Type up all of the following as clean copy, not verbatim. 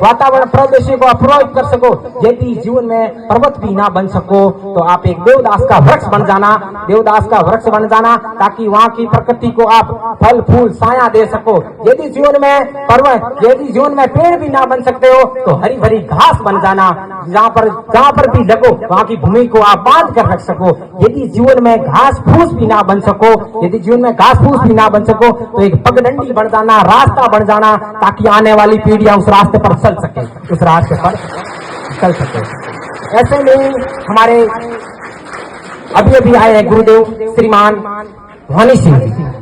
वातावरण प्रदूषण को अप्रभावित कर सको, यदि जीवन में पर्वत भी ना बन सको तो आप एक देवदास का वृक्ष बन जाना, देवदास का वृक्ष बन जाना, ताकि वहाँ की प्रकृति को आप फल फूल साया दे सको। यदि जीवन में पर्वत, यदि जीवन में पेड़ भी ना बन सकते हो तो हरी भरी घास बन जाना, जहाँ पर भी लगो वहाँ की भूमि को आप बांध कर रख सको। यदि जीवन में घास फूस भी ना बन सको, यदि जीवन में घास फूस भी ना बन सको तो एक पगडंडी बन जाना, रास्ता बन जाना, ताकि आने वाली पीढ़ियां उस रास्ते पर चल सके, उस रास्ते पर चल सके। ऐसे में हमारे अभी अभी आए हैं गुरुदेव श्रीमान वानी सिंह,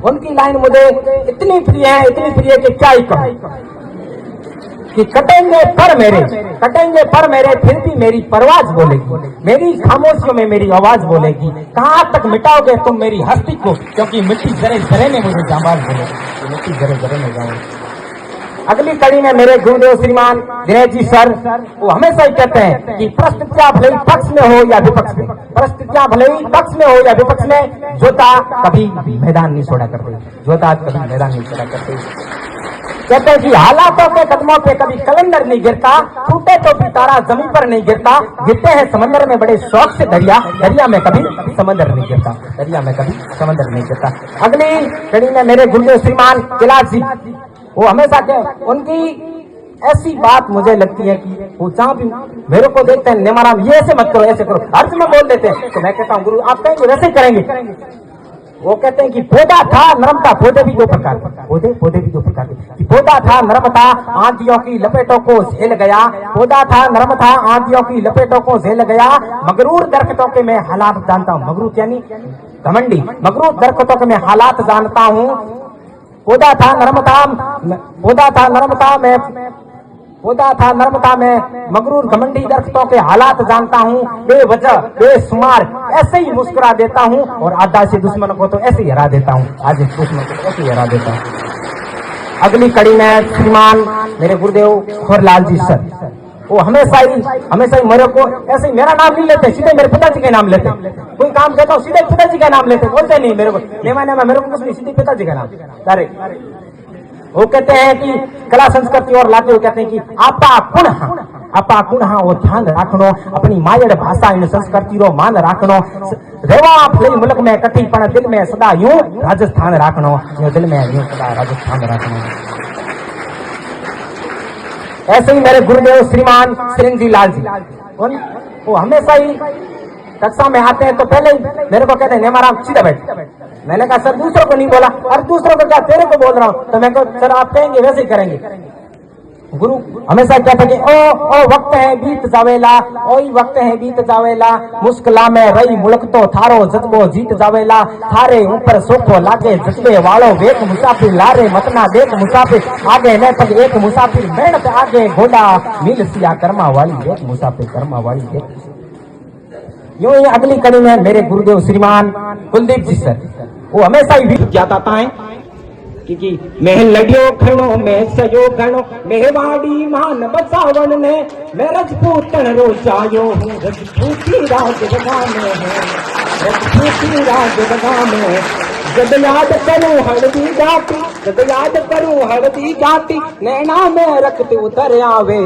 उनकी लाइन मुझे इतनी प्रिय है, इतनी प्रिय कि क्या ही कहूं, कि कटेंगे पर मेरे फिर भी मेरी परवाज बोलेगी, मेरी खामोशियों में मेरी आवाज बोलेगी। कहाँ तक मिटाओगे तुम मेरी हस्ती को, क्योंकि मिट्टी जरे जरे में मुझे जांबाज बोलेगी, मिट्टी जरे जरे में जांबाज। अगली कड़ी में मेरे गुरुदेव श्रीमान दिनेश जी सर, वो हमेशा ही कहते हैं कि परिस्थितियां भले ही पक्ष में हो या विपक्ष में, परिस्थितियां भले ही पक्ष में हो या विपक्ष में, जोता कभी मैदान नहीं छोड़ा करते, जोता कभी मैदान नहीं छोड़ा करते। कहते हैं कि हालातों के कदमों पे कभी कैलेंडर नहीं गिरता, टूटे तो भी तारा जमीन पर नहीं गिरता, गिरते हैं समंदर में बड़े शौक से दरिया, दरिया में कभी समंदर नहीं गिरता, दरिया में कभी समंदर नहीं गिरता। अगली कड़ी में मेरे गुरुदेव श्रीमान कैलाश जी, वो हमेशा के उनकी ऐसी बात मुझे लगती है कि वो जहाँ भी मेरे को देखते हैं, नेमाराम ये ऐसे मत करो, ऐसे करो, अर्थ में बोल देते हैं, तो मैं कहता हूँ गुरु आप कहेंगे वैसे ही करेंगे। वो कहते हैं कि पौधा था नरम था, पौधे भी दो प्रकार के, पौधे भी दो प्रकार के, पौधा था नरम था आंधियों की लपेटों को झेल गया, पौधा था नरम था आंधियों की लपेटों को झेल गया, मगरूर दरख्तों के मैं हालात जानता हूँ, मगरूर यानी घमंडी, मगरूर दरख्तों के मैं हालात जानता हूँ। पौधा था नरम था मैं मगरूर घमंडी दरख्तों के हालात जानता हूँ, बेवजह बेशुमार ऐसे ही मुस्कुरा देता हूँ, और आधा से दुश्मन को तो ऐसे ही हरा देता हूँ, आज दुश्मन को तो ऐसे ही हरा देता हूँ। अगली कड़ी में श्रीमान मेरे गुरुदेव खोरलाल जी सर, वो हमेशा ही मेरे को ऐसे ही मेरा नाम नहीं लेते, सीधे मेरे पिताजी का नाम लेते, कोई काम कहता हूँ सीधे पिताजी का नाम लेते, बोलते नहीं मेरे को मेरे को कुछ नहीं, सीधे पिताजी का नाम डायरेक्ट। वो कहते हैं कि कला संस्कृति और लाते हुए कहते हैं कि आपा कुणहा वो ध्यान राखनो, अपनी मायड़ भाषा इन संस्कृति रो मान राखनो, रेवा फले मुल्क में कठी पण दिल में सदा यूं राजस्थान राखनो, दिल में यूं सदा राजस्थान राखनो। ऐसे ही मेरे गुरुदेव श्रीमान सिरंजी लाल जी, वो हमेशा ही कक्षा में आते हैं तो पहले ही मेरे को कहते हैं नेमाराम सीधा बैठ। मैंने कहा सर दूसरों को नहीं बोला, और दूसरों को क्या तेरे को बोल रहा हूँ, तो मैं कहा सर आप कहेंगे वैसे ही करेंगे। गुरु हमेशा कहते कि ओ वक्त है बीत जावेला, ओई वक्त है बीत जावेला, मुश्किला में रही मुल्क तो थारो जज्बो जीत जावेला, थारे ऊपर सोखो लागे जज्बे वालो वेक मुसाफिर, लारे मतना देख मुसाफिर, आगे न तक एक मुसाफिर, मेहनत आगे घोड़ा मिल सिया कर्मा वाली एक मुसाफिर, कर्मा वाली एक। यूं ही अगली कड़ी में मेरे गुरुदेव श्रीमान कुलदीप जी सर, वो हमेशा ही ज्ञाता है कि महल लड़ियो खणो में सयो गणो, मेवाड़ी मान बसावन ने मैं रजपूतन रोजायो हूँ, रजपूती राज जगह में है, रजपूती राज जगह में। जब याद करूं हल्दी जाती, नैना में रखते उतर आवे।